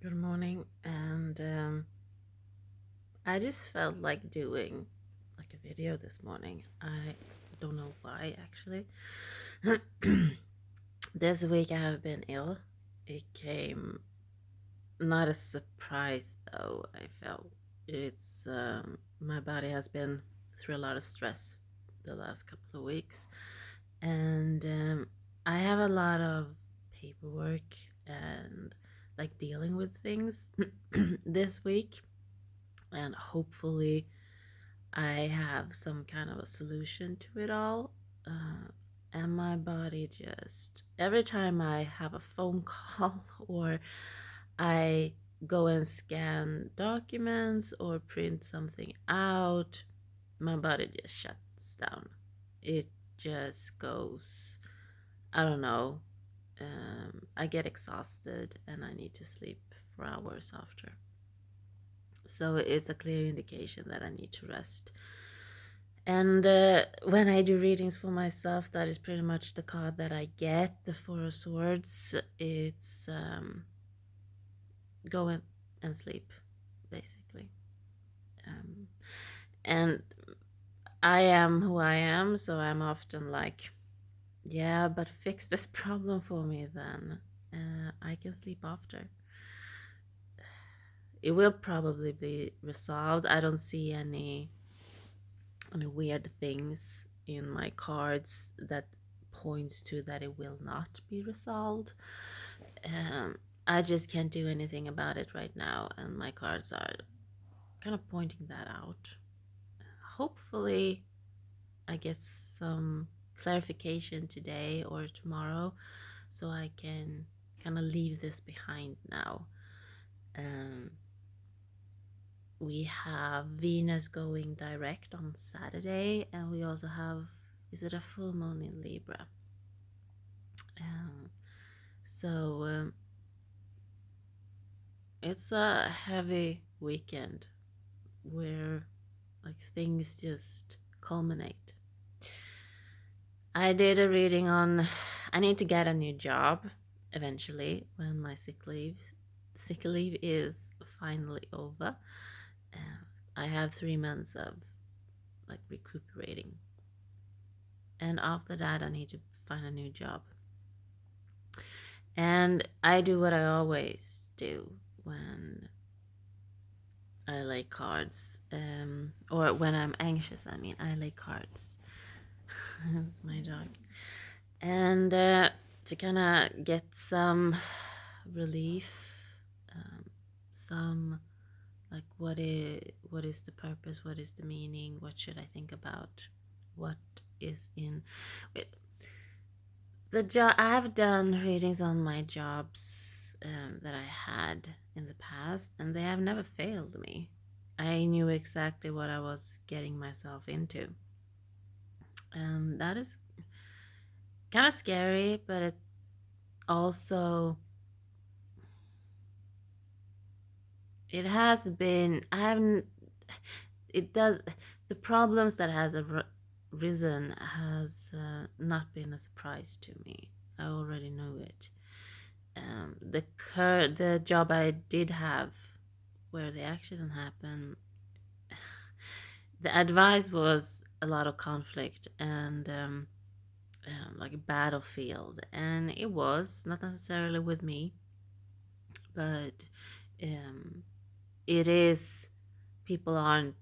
Good morning, and I just felt like doing like a video this morning. I don't know why actually. This week I have been ill. It came not a surprise though. I felt it's my body has been through a lot of stress the last couple of weeks, and I have a lot of paperwork and like dealing with things this week, and hopefully I have some kind of a solution to it all. And my body just every time I have a phone call or I go and scan documents or print something out, my body just shuts down. It just goes, I don't know. I get exhausted and I need to sleep for hours after. So it's a clear indication that I need to rest. And when I do readings for myself, that is pretty much the card that I get, the Four of Swords. It's go and sleep, basically. Um, and I am who I am, so I'm often like, yeah, but fix this problem for me then. I can sleep after. It will probably be resolved. I don't see any weird things in my cards that points to that it will not be resolved. I just can't do anything about it right now, and my cards are kind of pointing that out. Hopefully, I get some clarification today or tomorrow so I can kind of leave this behind now. Um, we have Venus going direct on Saturday, and we also have, is it a full moon in Libra? Um, so it's a heavy weekend where like things just culminate. I did a reading on I need to get a new job eventually when my sick leave is finally over. I have 3 months of like recuperating, and after that I need to find a new job. And I do what I always do when I lay cards, or when I'm anxious. I mean, I lay cards. That's my dog. And to kind of get some relief, um, some like what is the purpose, what is the meaning, what should I think about, what is in wait, the job. I have done readings on my jobs that I had in the past, and they have never failed me. I knew exactly what I was getting myself into, and that is kind of scary, but it also it has been I haven't it does the problems that has risen has not been a surprise to me. I already knew it. The job I did have where the accident happened, the advice was a lot of conflict and like a battlefield, and it was not necessarily with me, but um, it is people aren't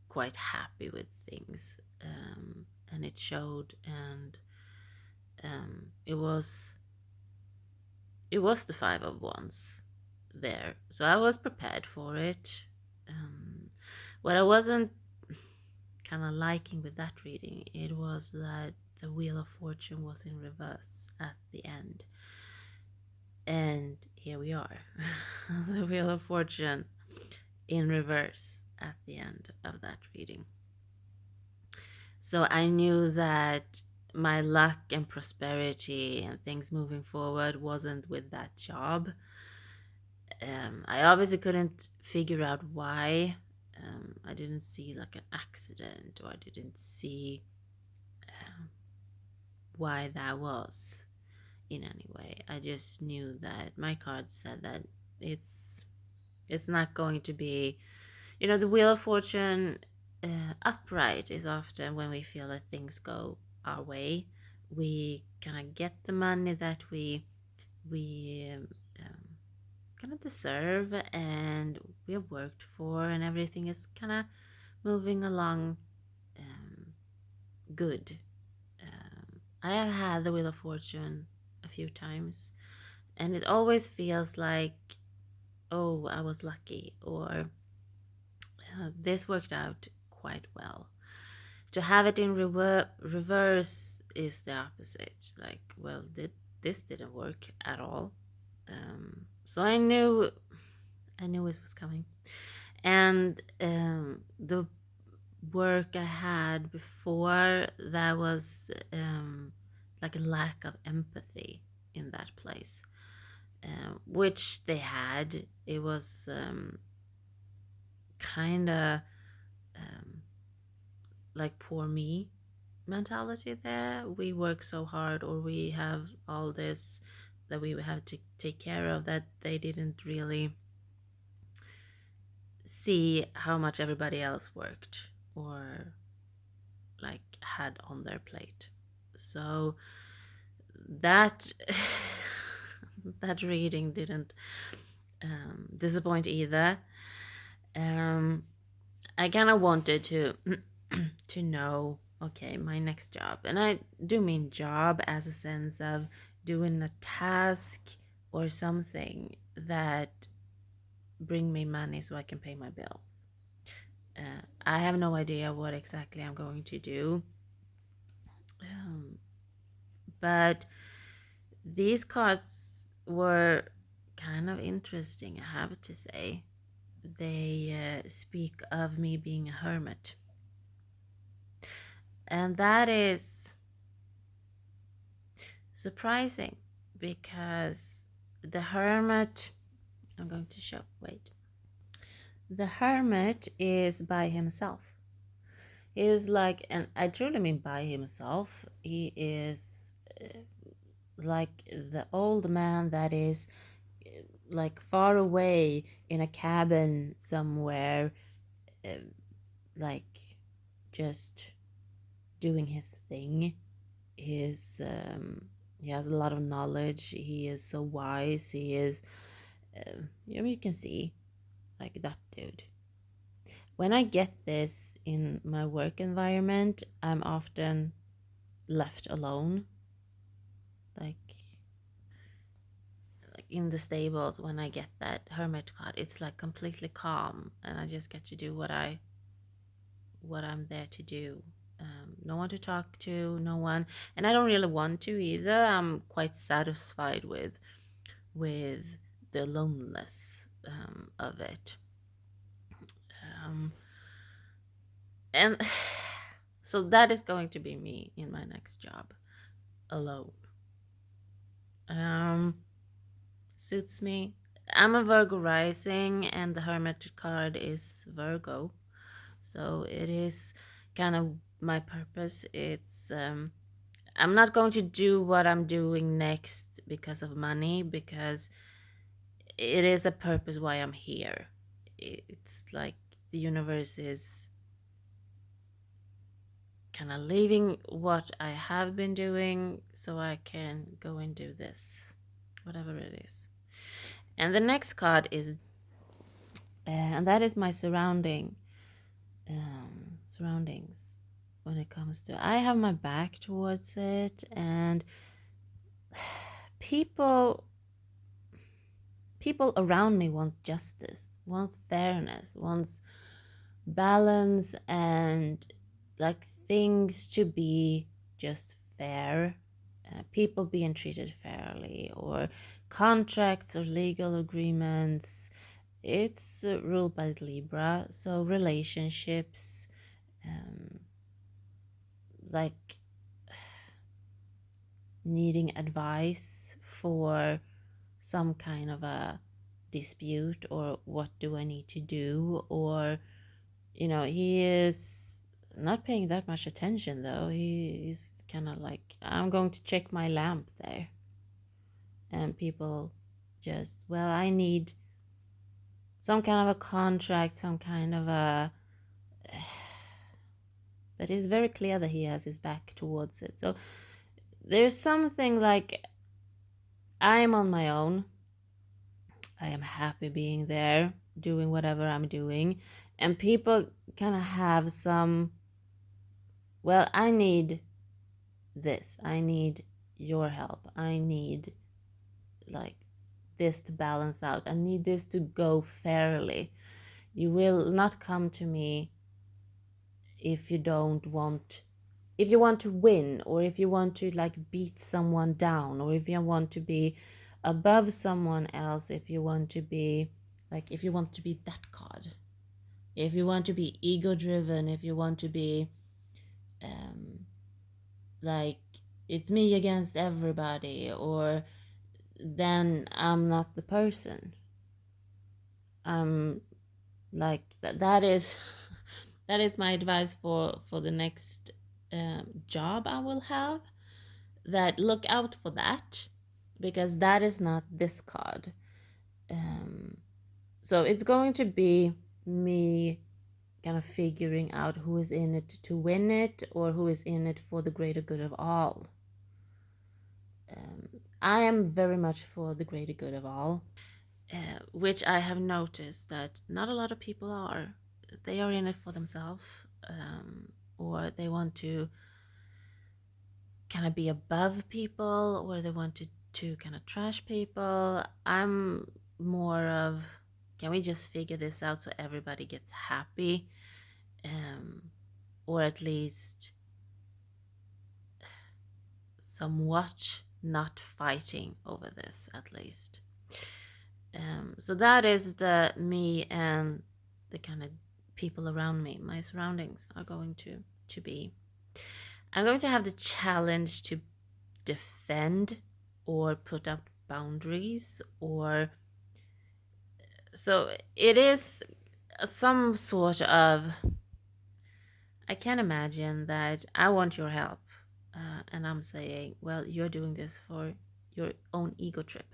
quite happy with things, and it showed, and it was the Five of Wands there, so I was prepared for it. What I wasn't kind of liking with that reading, it was that the Wheel of Fortune was in reverse at the end, and here we are. The Wheel of Fortune in reverse at the end of that reading. So I knew that my luck and prosperity and things moving forward wasn't with that job. I obviously couldn't figure out why. I didn't see like an accident, or I didn't see um, why that was in any way. I just knew that my card said that It's it's not going to be, the Wheel of Fortune upright is often when we feel that things go our way. We kind of get the money that we kind of deserve and we have worked for, and everything is kind of moving along um, good. I have had the Wheel of Fortune a few times, and it always feels like, oh, I was lucky, or this worked out quite well. To have it in reverse is the opposite. Like, well, this didn't work at all. So I knew it was coming, and the work I had before, that was like a lack of empathy in that place, which they had. It was kind of um, like poor me mentality there. We work so hard, or we have all this that we have to take care of, that they didn't really see how much everybody else worked or like had on their plate. So that that reading didn't disappoint either. Um, I kind of wanted to to know, okay, my next job, and I do mean job as a sense of doing a task or something that bring me money so I can pay my bills. I have no idea what exactly I'm going to do, um, but these cards were kind of interesting, I have to say. They speak of me being a hermit, and that is surprising because the hermit, I'm going to show, wait. The hermit is by himself. He is like, and I truly mean by himself. He is like the old man that is like far away in a cabin somewhere, uh, like just doing his thing. He has a lot of knowledge. He is so wise. He is, you can see like that dude. When I get this in my work environment, I'm often left alone, like in the stables. When I get that hermit card, it's like completely calm, and I just get to do what I'm there to do. No one to talk to, no one, and I don't really want to either. I'm quite satisfied with the loneliness of it. Um, and so that is going to be me in my next job, alone. Um, Suits me. I'm a Virgo rising, and the Hermit card is Virgo, so it is kind of my purpose. It's I'm not going to do what I'm doing next because of money, because it is a purpose why I'm here. It's like the universe is kind of leaving what I have been doing so I can go and do this, whatever it is. And the next card is, and that is my surroundings. When it comes to, I have my back towards it, and people people around me want justice, wants fairness, wants balance, and like things to be just fair, people being treated fairly, or contracts or legal agreements. It's ruled by Libra, so relationships, um, like needing advice for some kind of a dispute, or what do I need to do, or he is not paying that much attention though. He's kind of like, I'm going to check my lamp there, and people just, well, I need some kind of a contract, some kind of a. But it's very clear that he has his back towards it. So there's something like I am on my own. I am happy being there, doing whatever I'm doing. And people kind of have some, well, I need this. I need your help. I need like this to balance out. I need this to go fairly. You will not come to me if you don't want, if you want to win, or if you want to like beat someone down, or if you want to be above someone else, if you want to be like, if you want to be that god, if you want to be ego driven, if you want to be um like it's me against everybody, or then I'm not the person. I'm like that is that is my advice for the next job I will have, that look out for that, because that is not this card. um, so it's going to be me kind of figuring out who is in it to win it, or who is in it for the greater good of all. I am very much for the greater good of all, which I have noticed that not a lot of people are. They are in it for themselves, or they want to kind of be above people, or they want to kind of trash people. I'm more of, can we just figure this out so everybody gets happy, um, or at least somewhat not fighting over this, at least. So that is the me and the kind of people around me, my surroundings are going to be. I'm going to have the challenge to defend or put up boundaries, or so it is some sort of, I can imagine that I want your help, and I'm saying, well, you're doing this for your own ego trip,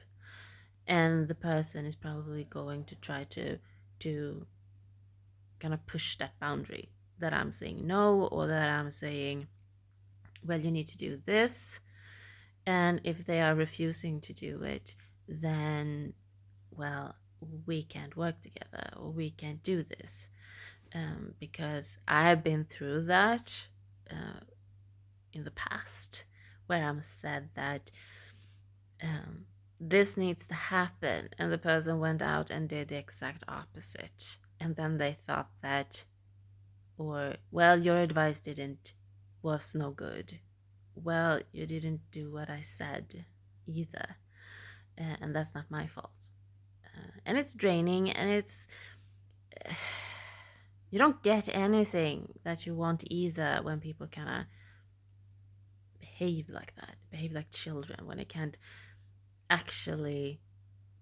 and the person is probably going to try to kind of push that boundary, that I'm saying no, or that I'm saying, well, you need to do this. And if they are refusing to do it, then, well, we can't work together, or we can't do this. Because I've been through that in the past, where I'm said that um, this needs to happen, and the person went out and did the exact opposite. And then they thought that, or, well, your advice didn't, was no good. Well, you didn't do what I said either. And that's not my fault. And it's draining, and it's you don't get anything that you want either when people kind of behave like that, behave like children, when they can't actually.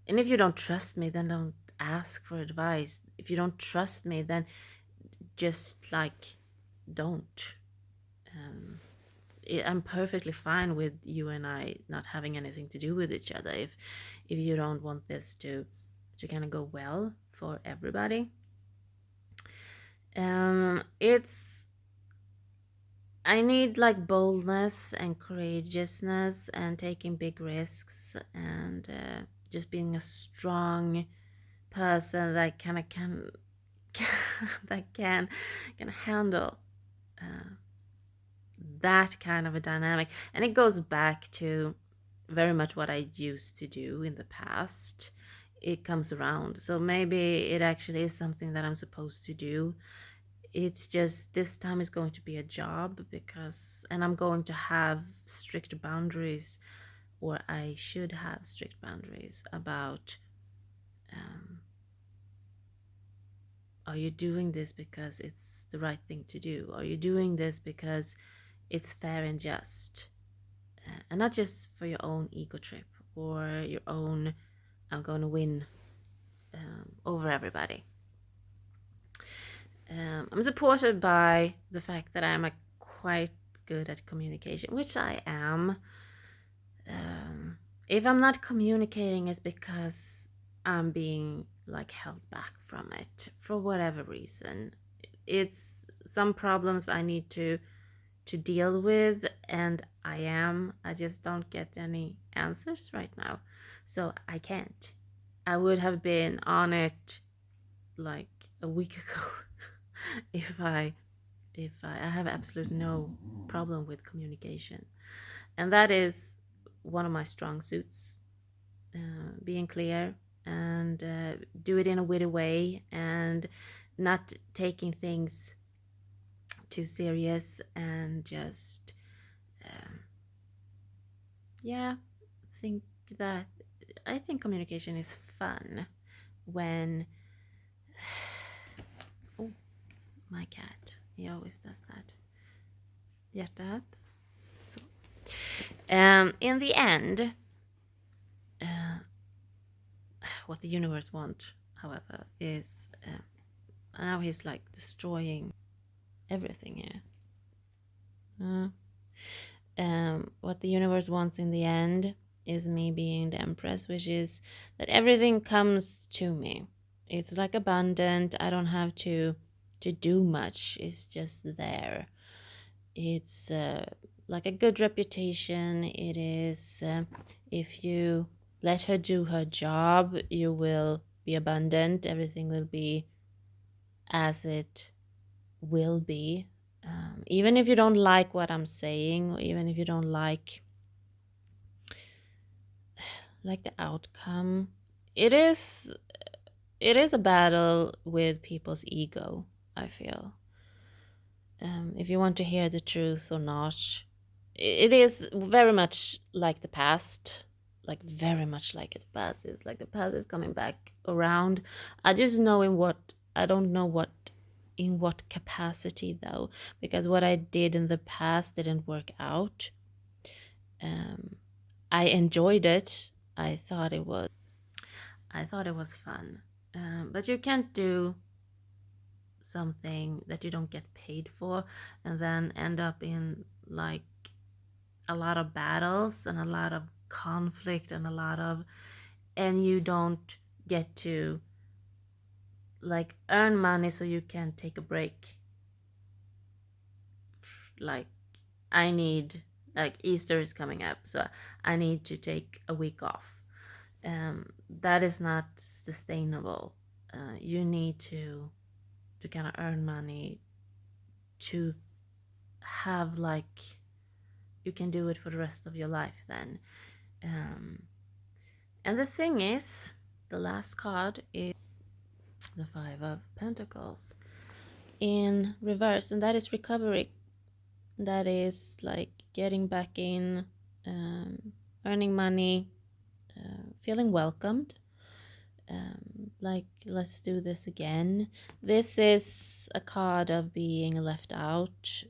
And if you don't trust me, then don't ask for advice. If you don't trust me, then just like don't. um, I'm perfectly fine with you and I not having anything to do with each other, if you don't want this to kind of go well for everybody. It's, I need like boldness and courageousness and taking big risks, and just being a strong person that kind of can that can handle uh, that kind of a dynamic. And it goes back to very much what I used to do in the past. It comes around. So maybe it actually is something that I'm supposed to do. It's just this time is going to be a job, because, and I'm going to have strict boundaries, or I should have strict boundaries about, um, are you doing this because it's the right thing to do? Are you doing this because it's fair and just? And not just for your own ego trip, or your own, I'm going to win over everybody. I'm supported by the fact that I'm quite good at communication, which I am. If I'm not communicating, it's because I'm being like held back from it for whatever reason. It's some problems I need to deal with, and I just don't get any answers right now. So I can't. I would have been on it like a week ago if I have absolutely no problem with communication. And that is one of my strong suits, being clear and do it in a witty way and not taking things too serious and just um, yeah, think that I think communication is fun when oh, my cat, he always does that. Hjärtat. So. In the end, uh, what the universe wants, however, is now he's like destroying everything here. What the universe wants in the end is me being the empress, which is that everything comes to me. It's like abundant. I don't have to do much. It's just there. It's like a good reputation. It is if you let her do her job, you will be abundant. Everything will be as it will be. Even if you don't like what I'm saying, or even if you don't like the outcome, it is a battle with people's ego, I feel. If you want to hear the truth or not, it is very much like the past, like very much like the past. It's like the past is coming back around. I just know I don't know what in what capacity though, because what I did in the past didn't work out. um I enjoyed it. I thought it was fun. But you can't do something that you don't get paid for and then end up in like a lot of battles and a lot of conflict and and you don't get to like earn money so you can take a break. Like I need, like Easter is coming up, so I need to take a week off. That is not sustainable. You need to kind of earn money to have like you can do it for the rest of your life then. um, and the thing is, the last card is the Five of Pentacles in reverse, and that is recovery. That is like getting back in, earning money, feeling welcomed. Like, let's do this again. This is a card of being left out,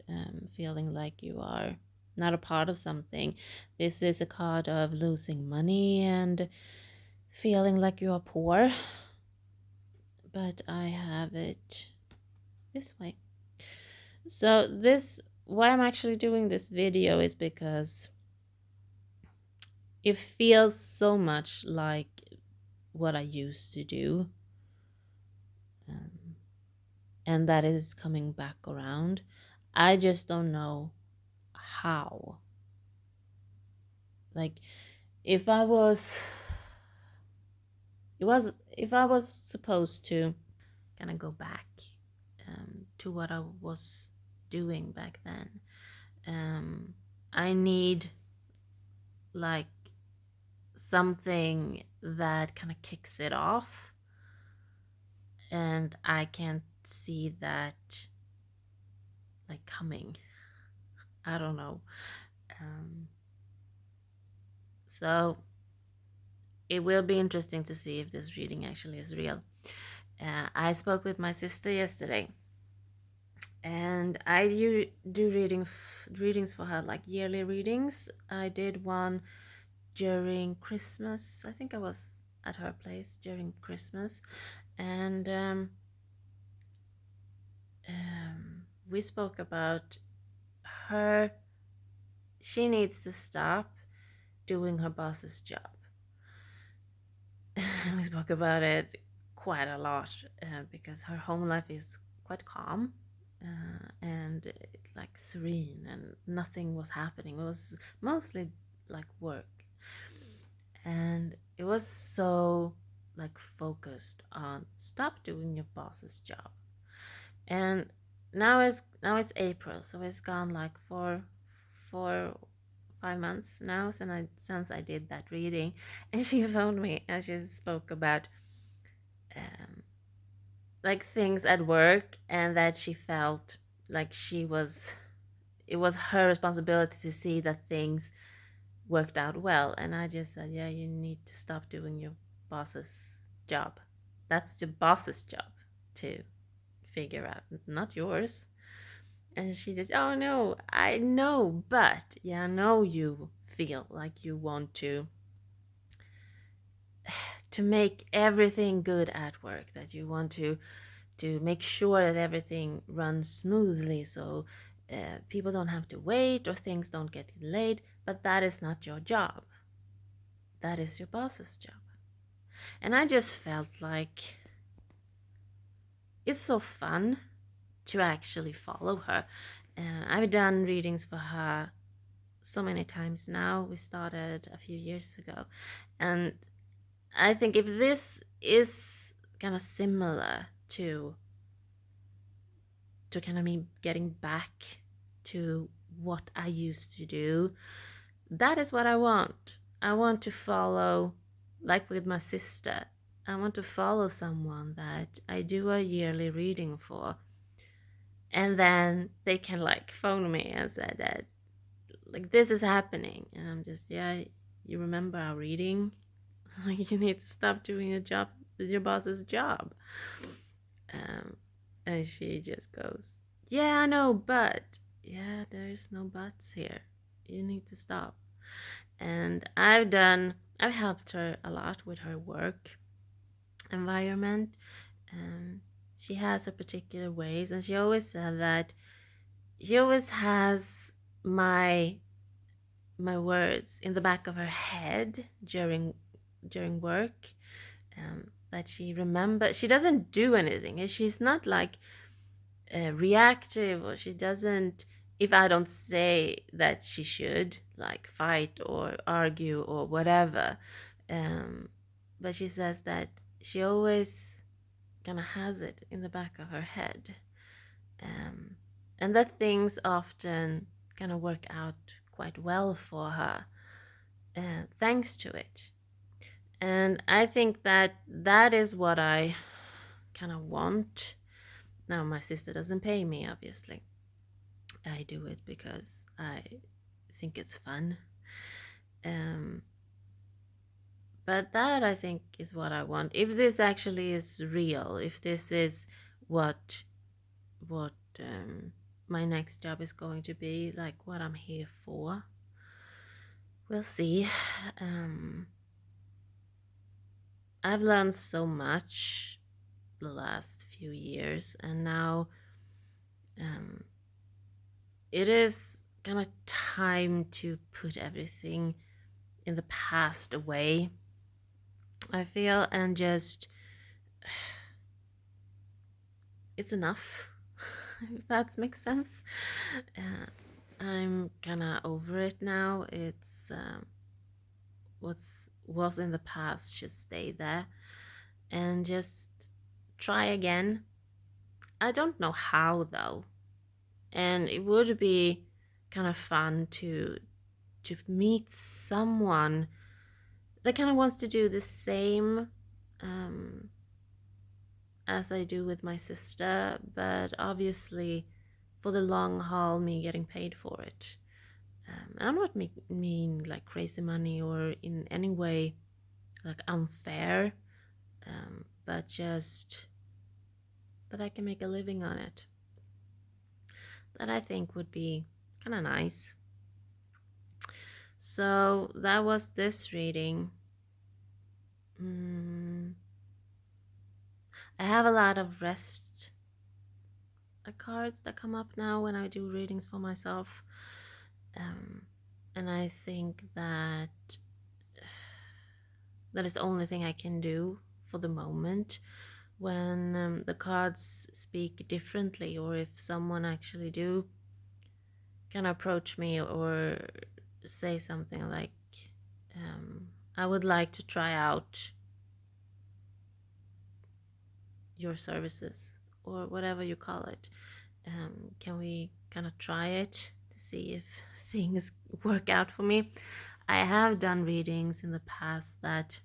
feeling like you are not a part of something. This is a card of losing money and feeling like you are poor. But I have it this way. So this, why I'm actually doing this video is because it feels so much like what I used to do. Um, and that is coming back around. I just don't know how. Like if I was if I was supposed to kind of go back to what I was doing back then, I need like something that kind of kicks it off, and I can't see that like coming. I don't know. um, so it will be interesting to see if this reading actually is real. I spoke with my sister yesterday, and I do readings for her, like yearly readings. I did one during Christmas. I think I was at her place during Christmas, and we spoke about her. She needs to stop doing her boss's job. We spoke about it quite a lot because her home life is quite calm and like serene, and nothing was happening. It was mostly like work, and it was so like focused on stop doing your boss's job. And now it's April, so it's gone like 5 months now since I did that reading, and she phoned me and she spoke about um, like things at work, and that she felt like it was her responsibility to see that things worked out well. And I just said, yeah, you need to stop doing your boss's job. That's the boss's job to figure out, not yours. And she just, oh no, I know, but yeah, I know you feel like you want to make everything good at work, that you want to make sure that everything runs smoothly, so people don't have to wait or things don't get delayed. But that is not your job. That is your boss's job. And I just felt like it's so fun to actually follow her. I've done readings for her so many times now. We started a few years ago. And I think if this is kind of similar to kind of me getting back to what I used to do, that is what I want. I want to follow, like with my sister, I want to follow someone that I do a yearly reading for. And then they can like phone me and say that, like, this is happening. And I'm just, yeah, you remember our reading? Like, you need to stop doing your boss's job. Um, and she just goes, yeah, I know, but yeah, there's no buts here. You need to stop. And I've helped her a lot with her work environment. And she has her particular ways, and she always said that she always has my my words in the back of her head during work. That she remember, she doesn't do anything, and she's not like reactive, or she doesn't, if I don't say that she should like fight or argue or whatever. um, but she says that she always kind of has it in the back of her head, um, and that things often kind of work out quite well for her thanks to it. And I think that that is what I kind of want. Now, my sister doesn't pay me, obviously. I do it because I think it's fun. Um, but that, I think, is what I want. If this actually is real, if this is what what my next job is going to be, like what I'm here for, we'll see. Um, I've learned so much the last few years, and now um, it is kind of time to put everything in the past away, I feel, and just it's enough. If that makes sense. uh, I'm kind of over it now. It's what's was in the past should stay there, and just try again. I don't know how though, and it would be kind of fun to meet someone that kind of wants to do the same um, as I do with my sister, but obviously for the long haul, me getting paid for it. I'm not mean like crazy money or in any way like unfair, but just that I can make a living on it. That I think would be kind of nice. So that was this reading. Mm, I have a lot of rest cards that come up now when I do readings for myself. Um, and I think that that is the only thing I can do for the moment. When the cards speak differently, or if someone actually do can approach me or say something like, um, I would like to try out your services, or whatever you call it. Can we kind of try it to see if things work out for me? I have done readings in the past that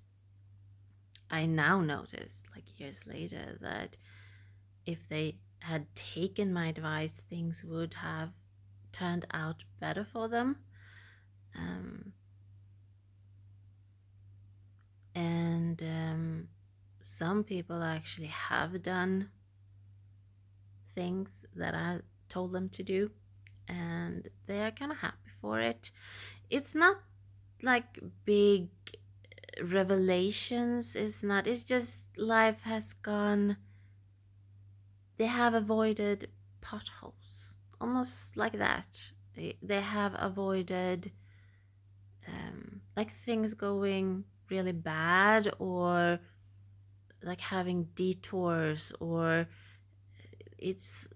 I now notice, like years later, that if they had taken my advice, things would have turned out better for them. Um, and some people actually have done things that I told them to do, and they are kind of happy for it. It's not like big revelations, it's not, it's just life has gone, they have avoided potholes, almost like that. They have avoided like things going really bad, or like having detours, or it's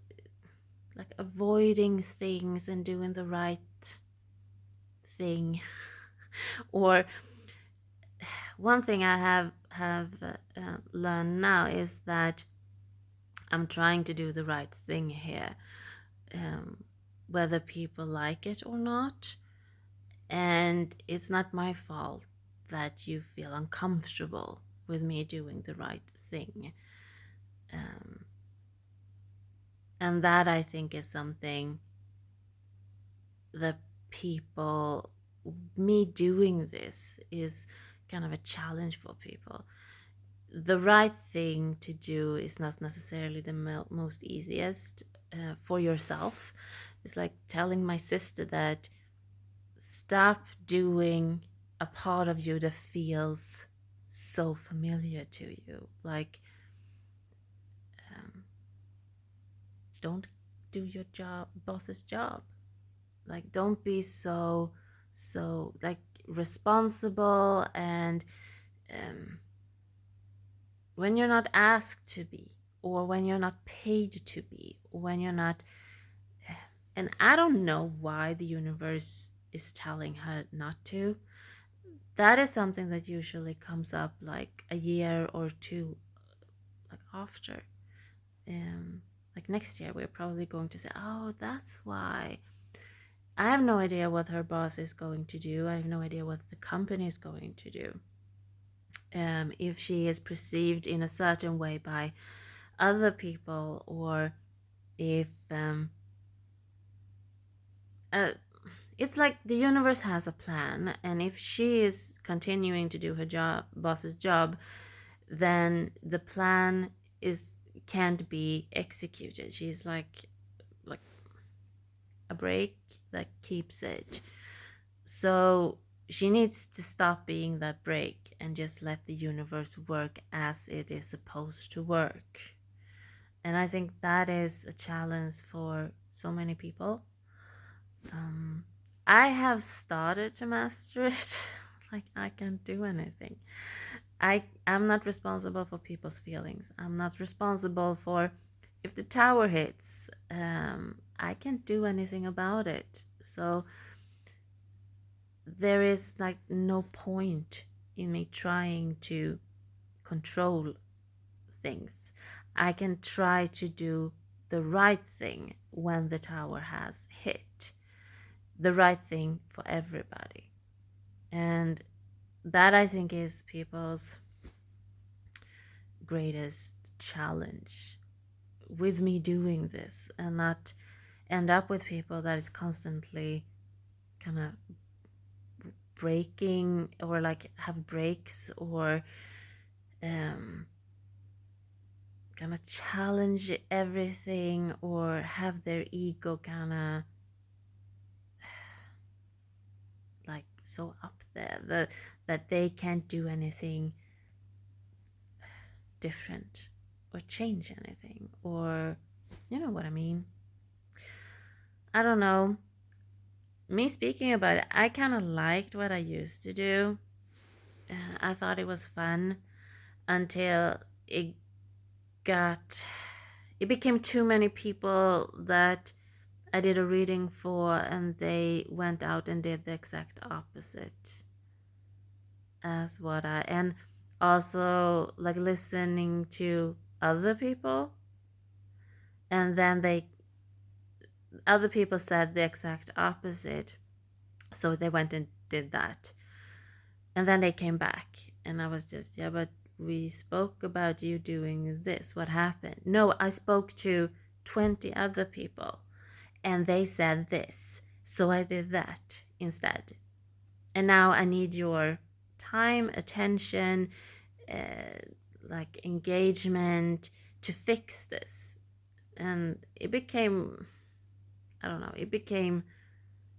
like avoiding things and doing the right thing. Or one thing I have learned now is that I'm trying to do the right thing here, um, whether people like it or not. And it's not my fault that you feel uncomfortable with me doing the right thing. Um, and that, I think, is something that people, me doing this is kind of a challenge for people. The right thing to do is not necessarily the most easiest for yourself. It's like telling my sister that stop doing a part of you that feels so familiar to you. Like, um, don't do your boss's job. Like, don't be so like responsible, and um, when you're not asked to be, or when you're not paid to be, or when you're not, and I don't know why the universe is telling her not to. That is something that usually comes up like a year or two, like after. um like next year we're probably going to say, oh, that's why. I have no idea what her boss is going to do. I have no idea what the company is going to do. If she is perceived in a certain way by other people, or if uh, it's like the universe has a plan, and if she is continuing to do her boss's job, then the plan is can't be executed. She's like a brake that keeps it. So she needs to stop being that brake and just let the universe work as it is supposed to work. And I think that is a challenge for so many people. Um, I have started to master it. Like, I can't do anything. I'm not responsible for people's feelings. I'm not responsible for if the tower hits. I can't do anything about it. So there is like no point in me trying to control things. I can try to do the right thing when the tower has hit, the right thing for everybody. And that, I think, is people's greatest challenge with me doing this, and not end up with people that is constantly kind of breaking, or like have breaks, or um kind of challenge everything, or have their ego kind of like so up there that they can't do anything different or change anything, or you know what I mean. I don't know. Me speaking about it, I kind of liked what I used to do, I thought it was fun until it got it became too many people that I did a reading for, and they went out and did the exact opposite as what I, and also like listening to other people, and then they other people said the exact opposite, so they went and did that, and then they came back, and I was just, yeah, but we spoke about you doing this, what happened? No, I spoke to 20 other people and they said this, so I did that instead, and now I need your time, attention, uh, like engagement to fix this. And it became, I don't know, it became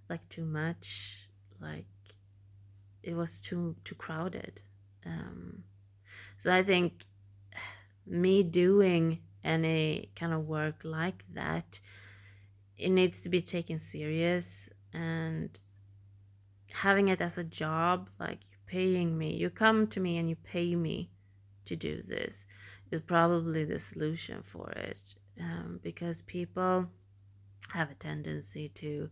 like too much, like it was too crowded. um, so I think me doing any kind of work like that, it needs to be taken serious, and having it as a job, like you're paying me, you come to me and you pay me to do this, is probably the solution for it. Because people have a tendency to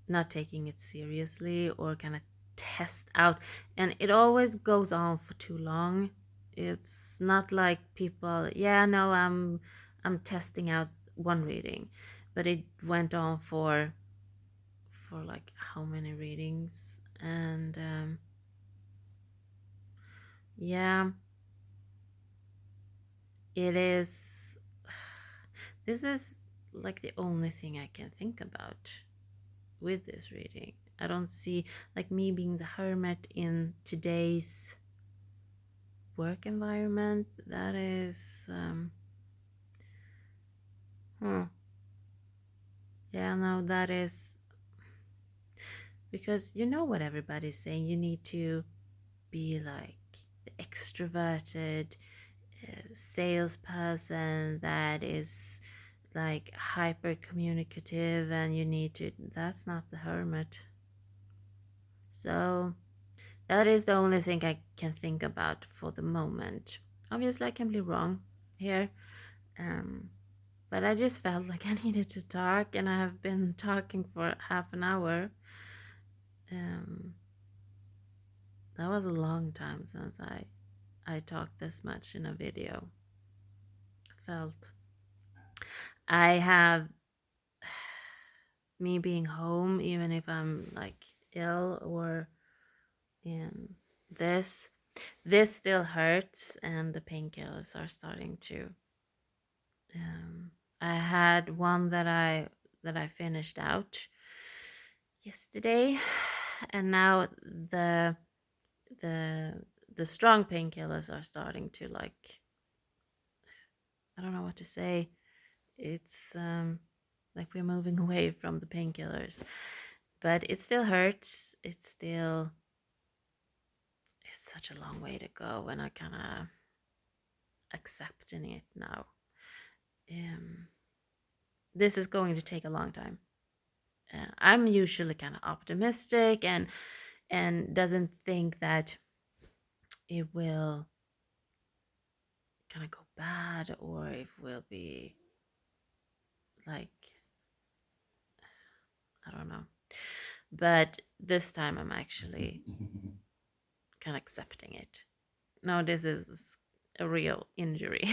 not taking it seriously, or kind of test out, and it always goes on for too long. It's not like people, yeah, no, I'm testing out one reading, but it went on for like how many readings, and yeah, it is, this is like the only thing I can think about with this reading. I don't see like me being the hermit in today's work environment. That is hmm, yeah, no, that is because you know what everybody's saying, you need to be like the extroverted salesperson that is like hyper communicative, and you need to, that's not the hermit. So that is the only thing I can think about for the moment. Obviously I can be wrong here, um but I just felt like I needed to talk, and I have been talking for half an hour. um that was a long time since I talked this much in a video. Felt I have me being home, even if I'm like ill or in this, this still hurts, and the painkillers are starting to. Um, I had one that I finished out yesterday, and now the the strong painkillers are starting to like, I don't know what to say. It's like we're moving away from the painkillers, but it still hurts. It's such a long way to go, and I kind of accepting it now. Um, this is going to take a long time. I'm usually kind of optimistic and doesn't think that it will kind of go bad, or it will be like, I don't know. But this time I'm actually kind of accepting it. No, this is a real injury.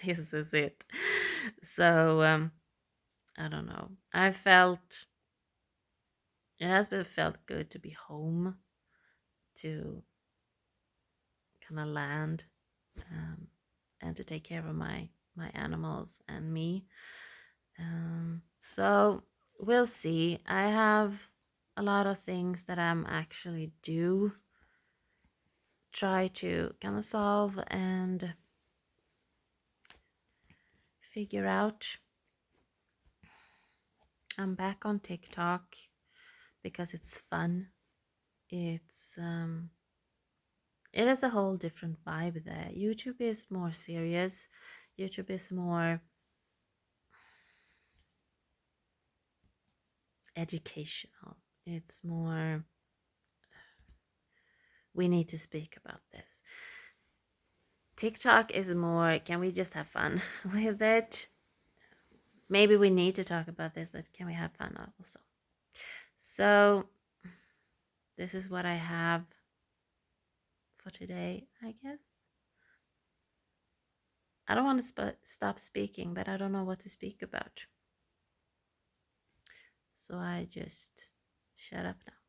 This is it. So I don't know. I felt it has been felt good to be home, to kind of land, um, and to take care of my animals and me. So we'll see. I have a lot of things that I'm actually do try to kind of solve and figure out. I'm back on TikTok because it's fun. It's it is a whole different vibe there. YouTube is more serious. YouTube is more educational. It's more, we need to speak about this. TikTok is more, can we just have fun with it? Maybe we need to talk about this, but can we have fun also? So, this is what I have for today, I guess. I don't want to stop speaking, but I don't know what to speak about. So I just shut up now.